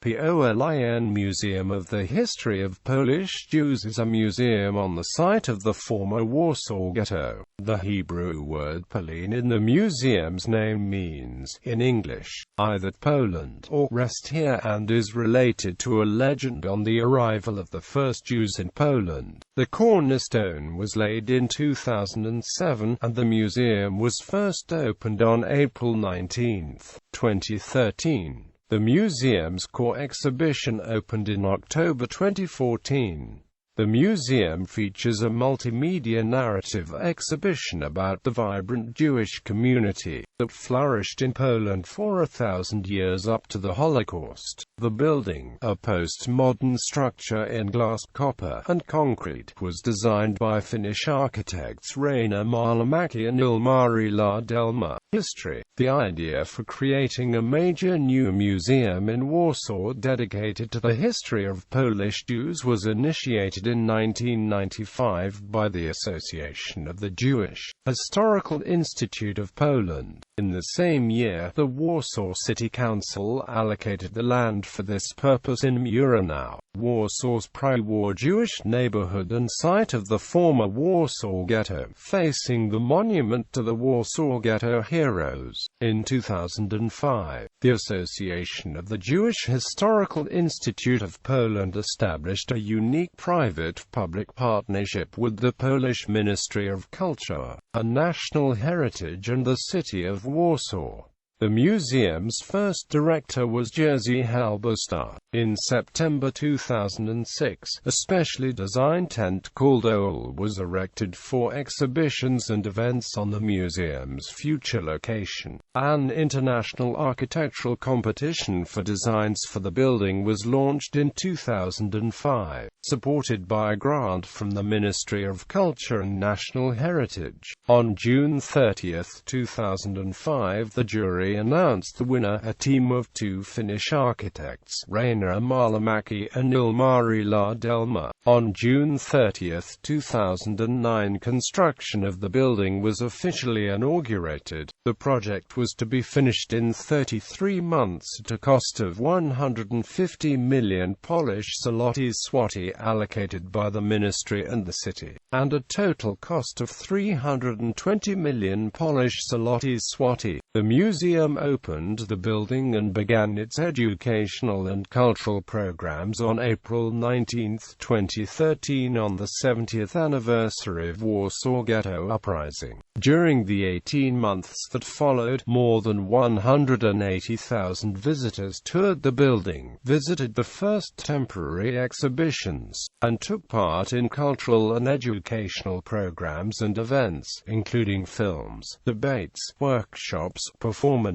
POLIN Museum of the History of Polish Jews is a museum on the site of the former Warsaw Ghetto. The Hebrew word POLIN in the museum's name means, in English, either Poland or rest here, and is related to a legend on the arrival of the first Jews in Poland. The cornerstone was laid in 2007, and the museum was first opened on April 19, 2013. The museum's core exhibition opened in October 2014. The museum features a multimedia narrative exhibition about the vibrant Jewish community that flourished in Poland for 1,000 years up to the Holocaust. The building, a postmodern structure in glass, copper, and concrete, was designed by Finnish architects Rainer Marlamäki and Ilmari Lahdelma. History. The idea for creating a major new museum in Warsaw dedicated to the history of Polish Jews was initiated in 1995 by the Association of the Jewish Historical Institute of Poland. In the same year, the Warsaw City Council allocated the land for this purpose in Muranów, Warsaw's pre-war Jewish neighborhood and site of the former Warsaw Ghetto, facing the monument to the Warsaw Ghetto heroes. In 2005, the Association of the Jewish Historical Institute of Poland established a unique private-public partnership with the Polish Ministry of Culture, and National Heritage and the City of Warsaw. The museum's first director was Jerzy Halberstadt. In September 2006, a specially designed tent called OL was erected for exhibitions and events on the museum's future location. An international architectural competition for designs for the building was launched in 2005, supported by a grant from the Ministry of Culture and National Heritage. On June 30, 2005, the jury announced the winner, a team of two Finnish architects, Rainer Marlamäki and Ilmari Lahdelma. On June 30, 2009, construction of the building was officially inaugurated. The project was to be finished in 33 months at a cost of 150 million Polish zloty allocated by the ministry and the city, and a total cost of 320 million Polish zloty. The museum opened the building and began its educational and cultural programs on April 19, 2013, on the 70th anniversary of Warsaw Ghetto Uprising. During the 18 months that followed, more than 180,000 visitors toured the building, visited the first temporary exhibitions, and took part in cultural and educational programs and events, including films, debates, workshops, performances,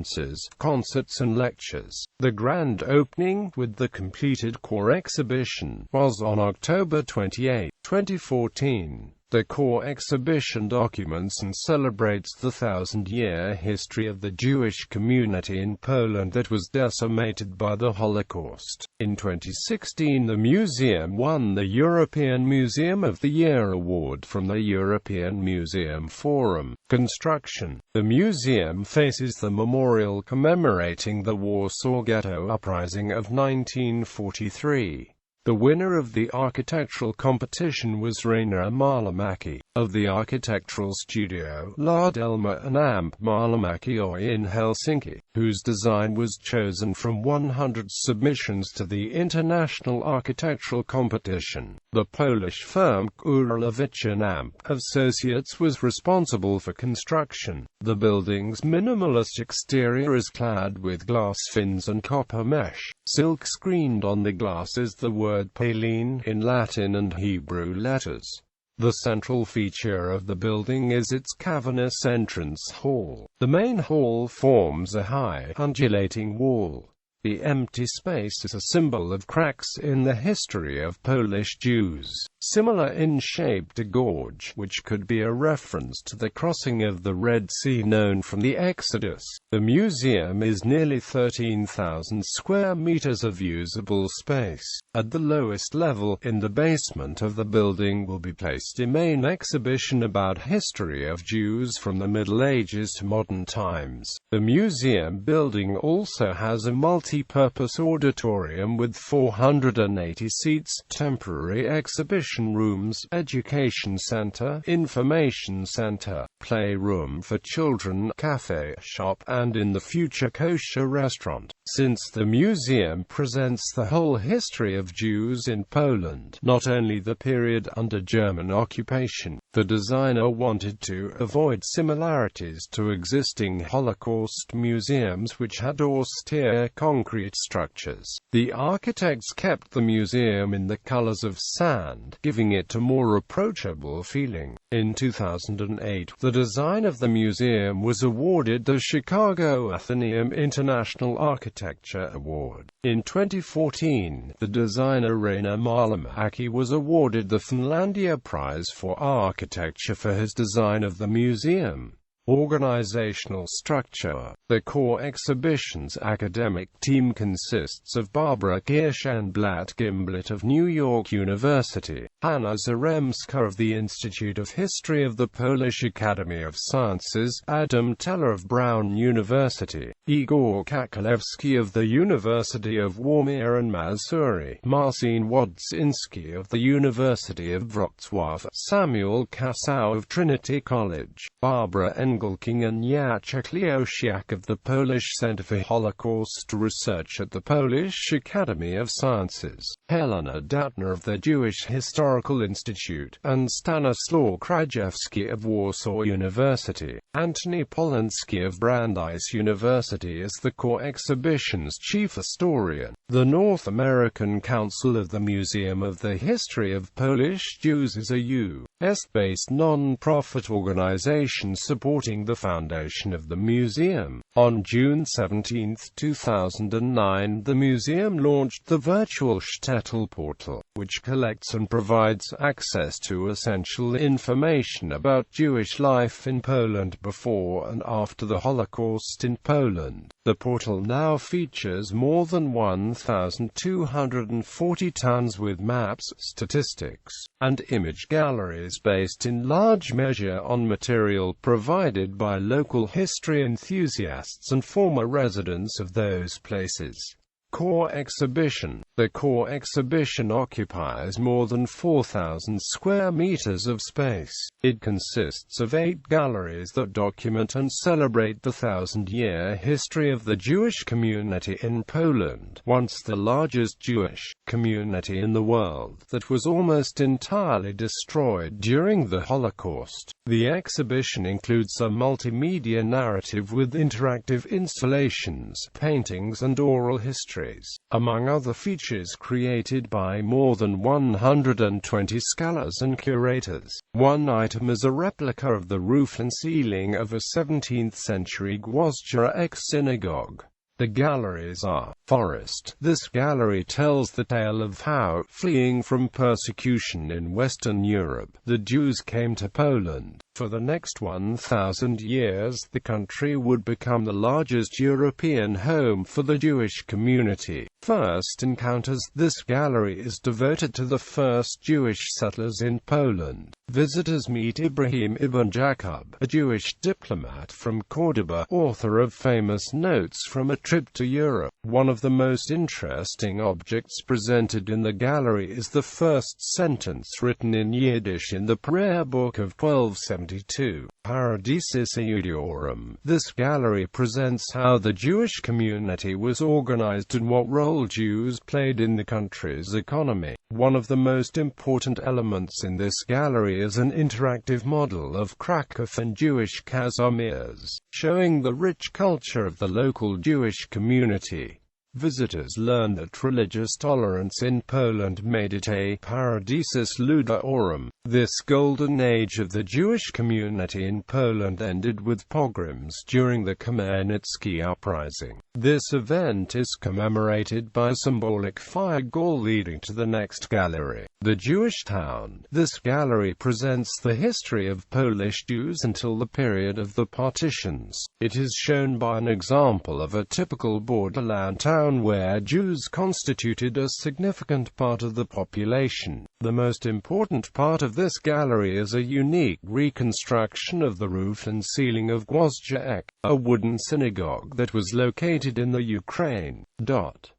concerts and lectures. The grand opening, with the completed core exhibition, was on October 28, 2014. The core exhibition documents and celebrates the 1,000-year history of the Jewish community in Poland that was decimated by the Holocaust. In 2016, the museum won the European Museum of the Year award from the European Museum Forum. Construction. The museum faces the memorial commemorating the Warsaw Ghetto Uprising of 1943. The winner of the architectural competition was Rainer Marlamäki, of the architectural studio Lahdelma and Amp Marlamäki in Helsinki, whose design was chosen from 100 submissions to the international architectural competition. The Polish firm Gurewicz and Amp Associates was responsible for construction. The building's minimalist exterior is clad with glass fins and copper mesh. Silk screened on the glass is the word POLIN in Latin and Hebrew letters. The central feature of the building is its cavernous entrance hall. The main hall forms a high, undulating wall. The empty space is a symbol of cracks in the history of Polish Jews, similar in shape to gorge, which could be a reference to the crossing of the Red Sea known from the Exodus. The museum is nearly 13,000 square meters of usable space. At the lowest level, in the basement of the building, will be placed a main exhibition about history of Jews from the Middle Ages to modern times. The museum building also has a multi multi-purpose auditorium with 480 seats, temporary exhibition rooms, education center, information center, playroom for children, cafe, shop, and in the future kosher restaurant. Since the museum presents the whole history of Jews in Poland, not only the period under German occupation, the designer wanted to avoid similarities to existing Holocaust museums which had austere concrete structures. The architects kept the museum in the colors of sand, giving it a more approachable feeling. In 2008, the design of the museum was awarded the Chicago Athenaeum International Architecture Award. In 2014, the designer Rainer Marlamaki was awarded the Finlandia Prize for Architecture for his design of the museum. Organizational structure. The core exhibition's academic team consists of Barbara Kirschenblatt Gimblett of New York University, Hanna Zaremska of the Institute of History of the Polish Academy of Sciences, Adam Teller of Brown University, Igor Kakalewski of the University of Warmia and Mazuri, Marcin Wodzinski of the University of Wrocław, Samuel Kasau of Trinity College, Barbara Engelking and Jacek Leosiak of the Polish Center for Holocaust Research at the Polish Academy of Sciences, Helena Dautner of the Jewish Historical Institute, and Stanislaw Krajewski of Warsaw University. Antony Polinsky of Brandeis University is the core exhibition's chief historian. The North American Council of the Museum of the History of Polish Jews is a U.S.-based non-profit organization supporting the foundation of the museum. On June 17, 2009, the museum launched the virtual Shtetl portal, which collects and provides access to essential information about Jewish life in Poland before and after the Holocaust in Poland. The portal now features more than 1,240 tons with maps, statistics, and image galleries based in large measure on material provided by local history enthusiasts and former residents of those places. Core exhibition. The core exhibition occupies more than 4,000 square meters of space. It consists of 8 galleries that document and celebrate the 1,000-year history of the Jewish community in Poland, once the largest Jewish community in the world, that was almost entirely destroyed during the Holocaust. The exhibition includes a multimedia narrative with interactive installations, paintings and oral histories, among other features created by more than 120 scholars and curators. One item is a replica of the roof and ceiling of a 17th-century Gwoździa ex-synagogue. The galleries are Forest. This gallery tells the tale of how, fleeing from persecution in Western Europe, the Jews came to Poland. For the next 1,000 years, the country would become the largest European home for the Jewish community. First Encounters. This gallery is devoted to the first Jewish settlers in Poland. Visitors meet Ibrahim ibn Jacob, a Jewish diplomat from Cordoba, author of famous notes from a trip to Europe. One of the most interesting objects presented in the gallery is the first sentence written in Yiddish in the prayer book of 1272, Paradisus Iudiorum. This gallery presents how the Jewish community was organized and what role Jews played in the country's economy. One of the most important elements in this gallery is an interactive model of Krakow and Jewish Kazimierz, showing the rich culture of the local Jewish community. Visitors learn that religious tolerance in Poland made it a Paradisus Ludiorum. This golden age of the Jewish community in Poland ended with pogroms during the Khmelnytsky uprising. This event is commemorated by a symbolic fire goal leading to the next gallery. The Jewish Town. This gallery presents the history of Polish Jews until the period of the partitions. It is shown by an example of a typical borderland town where Jews constituted a significant part of the population. The most important part of this gallery is a unique reconstruction of the roof and ceiling of Gwoździec, a wooden synagogue that was located in the Ukraine.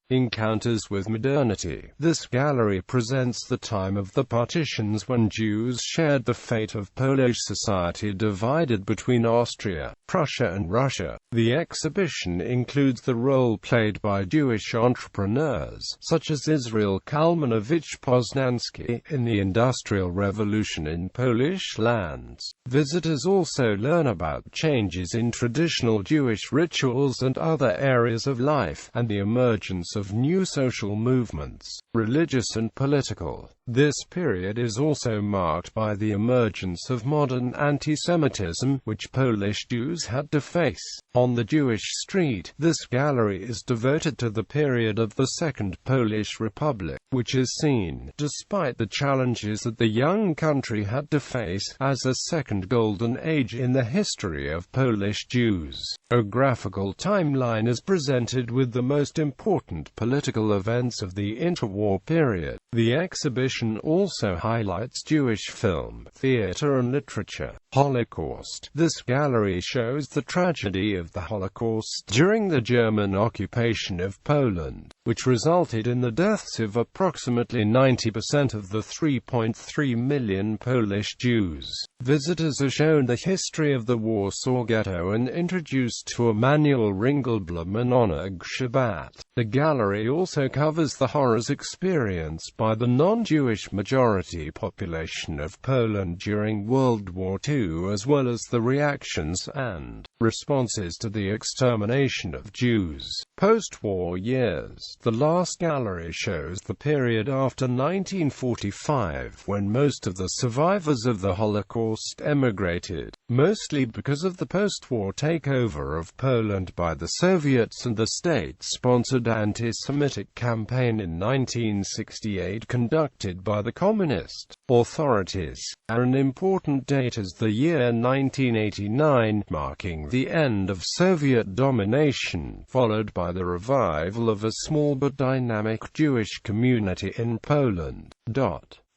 Encounters with modernity. This gallery presents the time of the partitions when Jews shared the fate of Polish society divided between Austria, Prussia and Russia. The exhibition includes the role played by Jewish entrepreneurs, such as Israel Kalmanowicz Poznański, in the Industrial Revolution in Polish lands. Visitors also learn about changes in traditional Jewish rituals and other areas of life, and the emergence of new social movements, religious and political. This period is also marked by the emergence of modern anti-Semitism, which Polish Jews had to face. On the Jewish Street, this gallery is devoted to the period of the Second Polish Republic, which is seen, despite the challenges that the young country had to face, as a second golden age in the history of Polish Jews. A graphical timeline is presented with the most important political events of the interwar period. The exhibition also highlights Jewish film, theater and literature. Holocaust. This gallery shows the tragedy of the Holocaust during the German occupation of Poland, which resulted in the deaths of approximately 90% of the 3.3 million Polish Jews. Visitors are shown the history of the Warsaw Ghetto and introduced to Emanuel Ringelblum and Oneg Shabbat. The gallery also covers the horrors experienced by the non-Jewish majority population of Poland during World War II, as well as the reactions and responses to the extermination of Jews. Post-war years. The last gallery shows the period after 1945, when most of the survivors of the Holocaust emigrated, mostly because of the post-war takeover of Poland by the Soviets and the state-sponsored anti-Semitic campaign in 1968 conducted by the communist authorities. An important date is the year 1989, marking the end of Soviet domination, followed by the revival of a small but dynamic Jewish community in Poland.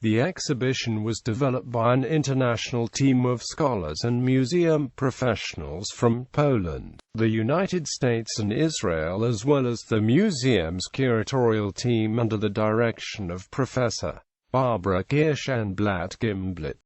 The exhibition was developed by an international team of scholars and museum professionals from Poland, the United States and Israel, as well as the museum's curatorial team under the direction of Professor Barbara Kirsch and Blatt Gimblet.